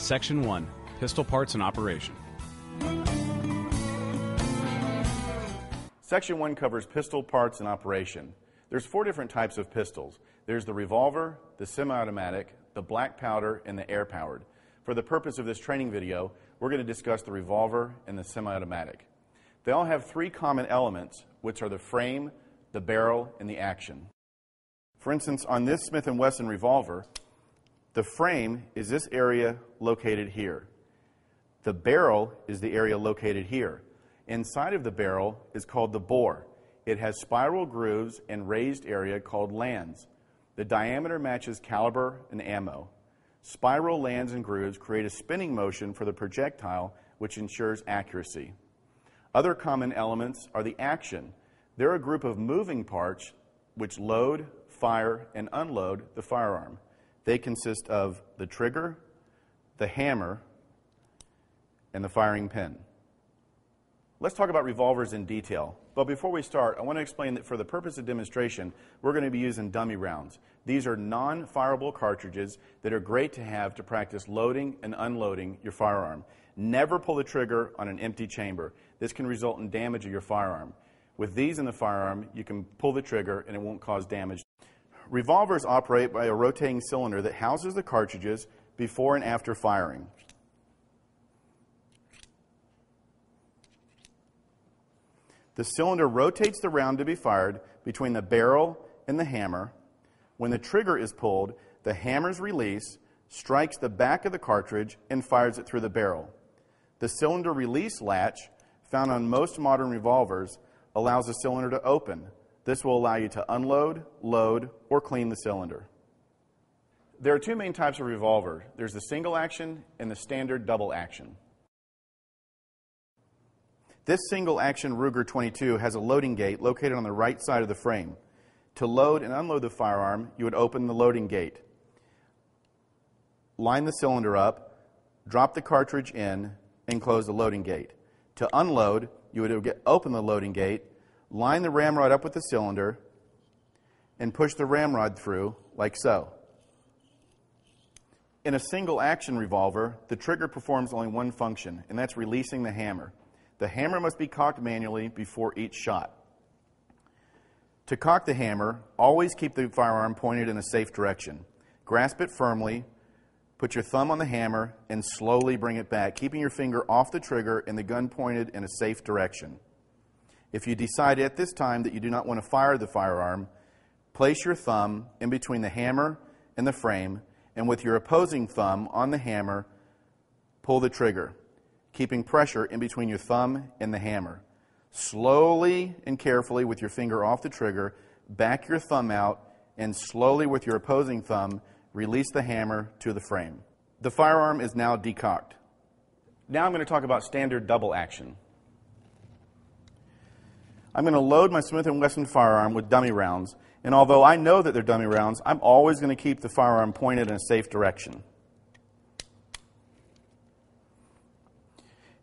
Section 1, Pistol Parts and Operation. Section 1 covers pistol parts and operation. There's 4 different types of pistols. There's the revolver, the semi-automatic, the black powder, and the air-powered. For the purpose of this training video, we're going to discuss the revolver and the semi-automatic. They all have 3 common elements, which are the frame, the barrel, and the action. For instance, on this Smith & Wesson revolver, the frame is this area located here. The barrel is the area located here. Inside of the barrel is called the bore. It has spiral grooves and raised area called lands. The diameter matches caliber and ammo. Spiral lands and grooves create a spinning motion for the projectile, which ensures accuracy. Other common elements are the action. They're a group of moving parts which load, fire, and unload the firearm. They consist of the trigger, the hammer, and the firing pin. Let's talk about revolvers in detail. But before we start, I want to explain that for the purpose of demonstration, we're going to be using dummy rounds. These are non-fireable cartridges that are great to have to practice loading and unloading your firearm. Never pull the trigger on an empty chamber. This can result in damage of your firearm. With these in the firearm, you can pull the trigger and it won't cause damage. Revolvers operate by a rotating cylinder that houses the cartridges before and after firing. The cylinder rotates the round to be fired between the barrel and the hammer. When the trigger is pulled, the hammer's release strikes the back of the cartridge and fires it through the barrel. The cylinder release latch, found on most modern revolvers, allows the cylinder to open. This will allow you to unload, load, or clean the cylinder. There are 2 main types of revolver. There's the single action and the standard double action. This single action Ruger 22 has a loading gate located on the right side of the frame. To load and unload the firearm, you would open the loading gate, line the cylinder up, drop the cartridge in, and close the loading gate. To unload, you would open the loading gate, line the ramrod up with the cylinder, and push the ramrod through like so. In a single action revolver, the trigger performs only one function, and that's releasing the hammer. The hammer must be cocked manually before each shot. To cock the hammer, always keep the firearm pointed in a safe direction. Grasp it firmly, put your thumb on the hammer, and slowly bring it back, keeping your finger off the trigger and the gun pointed in a safe direction. If you decide at this time that you do not want to fire the firearm, place your thumb in between the hammer and the frame, and with your opposing thumb on the hammer, pull the trigger, keeping pressure in between your thumb and the hammer. Slowly and carefully with your finger off the trigger, back your thumb out, and slowly with your opposing thumb, release the hammer to the frame. The firearm is now decocked. Now I'm going to talk about standard double action. I'm going to load my Smith & Wesson firearm with dummy rounds, and although I know that they're dummy rounds, I'm always going to keep the firearm pointed in a safe direction.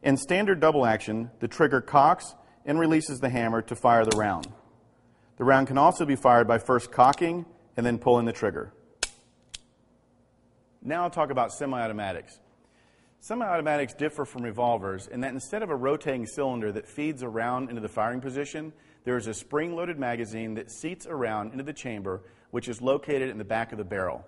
In standard double action, the trigger cocks and releases the hammer to fire the round. The round can also be fired by first cocking and then pulling the trigger. Now I'll talk about semi-automatics. Semi-automatics differ from revolvers in that instead of a rotating cylinder that feeds a round into the firing position, there is a spring-loaded magazine that seats a round into the chamber, which is located in the back of the barrel.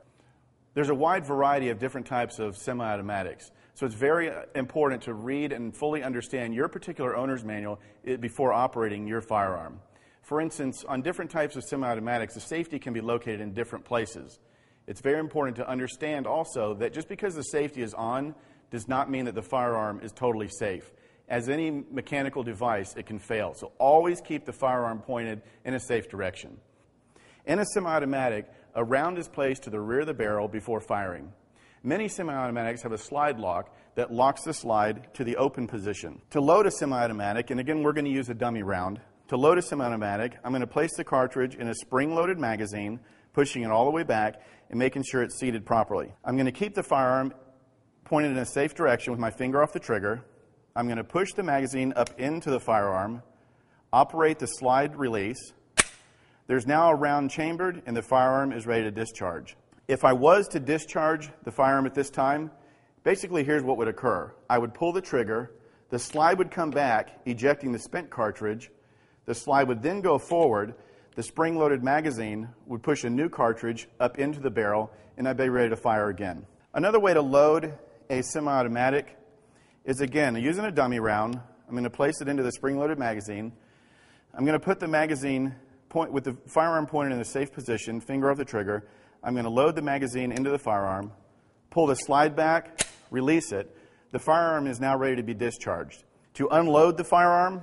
There's a wide variety of different types of semi-automatics, so it's very important to read and fully understand your particular owner's manual before operating your firearm. For instance, on different types of semi-automatics, the safety can be located in different places. It's very important to understand also that just because the safety is on does not mean that the firearm is totally safe. As any mechanical device, it can fail. So always keep the firearm pointed in a safe direction. In a semi-automatic, a round is placed to the rear of the barrel before firing. Many semi-automatics have a slide lock that locks the slide to the open position. To load a semi-automatic, and again we're going to use a dummy round, to load a semi-automatic, I'm going to place the cartridge in a spring-loaded magazine, pushing it all the way back and making sure it's seated properly. I'm going to keep the firearm pointed in a safe direction with my finger off the trigger. I'm going to push the magazine up into the firearm, operate the slide release. There's now a round chambered and the firearm is ready to discharge. If I was to discharge the firearm at this time, Basically, here's what would occur. I would pull the trigger, the slide would come back, ejecting the spent cartridge. The slide would then go forward. The spring-loaded magazine would push a new cartridge up into the barrel, and I'd be ready to fire again. Another way to load a semi-automatic is, again, using a dummy round. I'm going to place it into the spring-loaded magazine. I'm going to put the magazine with the firearm pointed in a safe position, finger off the trigger. I'm going to load the magazine into the firearm, pull the slide back, release it. The firearm is now ready to be discharged. To unload the firearm,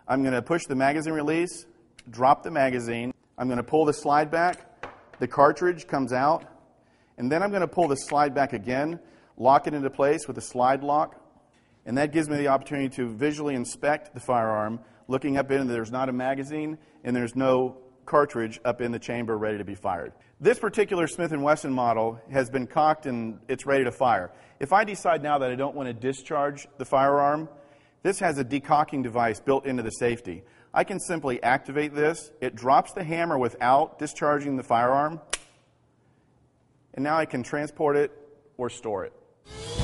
I'm going to push the magazine release, drop the magazine. I'm going to pull the slide back. The cartridge comes out. And then I'm going to pull the slide back again, lock it into place with a slide lock. And that gives me the opportunity to visually inspect the firearm, looking up in and there's not a magazine and there's no cartridge up in the chamber ready to be fired. This particular Smith & Wesson model has been cocked and it's ready to fire. If I decide now that I don't want to discharge the firearm, this has a decocking device built into the safety. I can simply activate this. It drops the hammer without discharging the firearm. And now I can transport it or store it.